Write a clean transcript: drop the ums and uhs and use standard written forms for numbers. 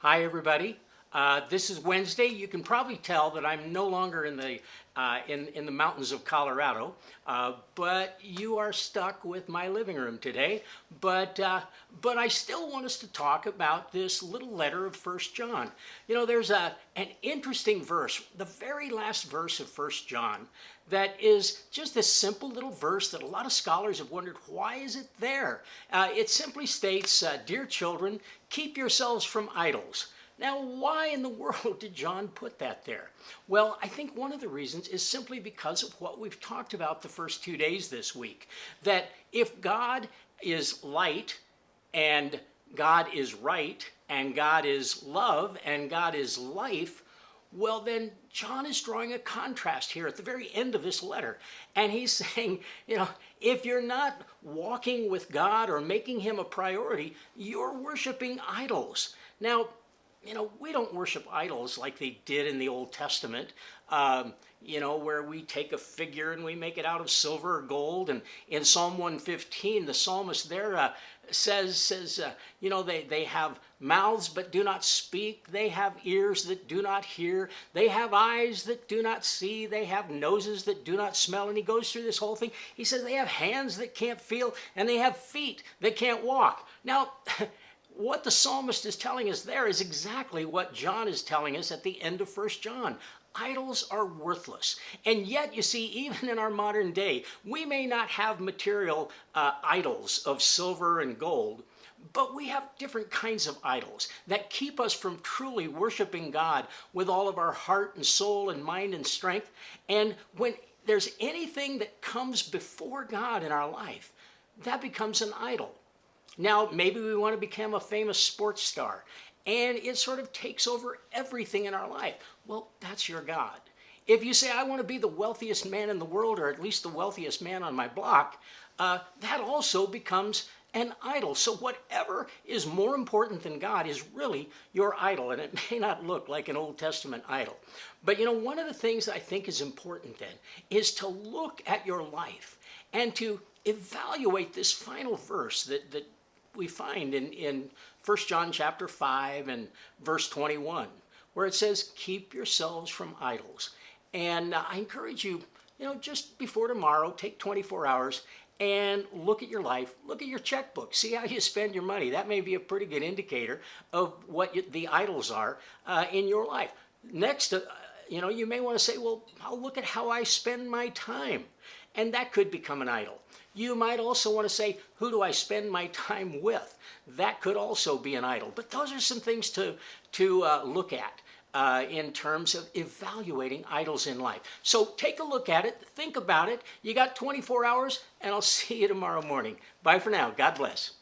Hi, everybody. This is Wednesday. You can probably tell that I'm no longer in the mountains of Colorado, but you are stuck with my living room today. But I still want us to talk about this little letter of First John. You know, there's an interesting verse, the very last verse of First John, that is just this simple little verse that a lot of scholars have wondered, why is it there? It simply states, "Dear children, keep yourselves from idols." Now, why in the world did John put that there? Well, I think one of the reasons is simply because of what we've talked about the first 2 days this week. That if God is light and God is right and God is love and God is life, well, then John is drawing a contrast here at the very end of this letter. And he's saying, if you're not walking with God or making him a priority, you're worshiping idols. Now, we don't worship idols like they did in the Old Testament, where we take a figure and we make it out of silver or gold. And in Psalm 115, the psalmist there says, they have mouths but do not speak. They have ears that do not hear. They have eyes that do not see. They have noses that do not smell. And he goes through this whole thing. He says they have hands that can't feel and they have feet that can't walk. Now, what the psalmist is telling us there is exactly what John is telling us at the end of 1 John. Idols are worthless. And yet, you see, even in our modern day, we may not have material idols of silver and gold, but we have different kinds of idols that keep us from truly worshiping God with all of our heart and soul and mind and strength. And when there's anything that comes before God in our life, that becomes an idol. Now, maybe we want to become a famous sports star, and it sort of takes over everything in our life. Well, that's your God. If you say, I want to be the wealthiest man in the world, or at least the wealthiest man on my block, that also becomes an idol. So whatever is more important than God is really your idol, and it may not look like an Old Testament idol. But one of the things I think is important then is to look at your life and to evaluate this final verse that we find in 1 John chapter 5 and verse 21, where it says, keep yourselves from idols. And I encourage you, just before tomorrow, take 24 hours and look at your life, look at your checkbook, see how you spend your money. That may be a pretty good indicator of what the idols are in your life. Next, you may want to say, well, I'll look at how I spend my time. And that could become an idol. You might also want to say, who do I spend my time with? That could also be an idol. But those are some things to look at in terms of evaluating idols in life. So take a look at it, think about it. You got 24 hours, and I'll see you tomorrow morning. Bye for now. God bless.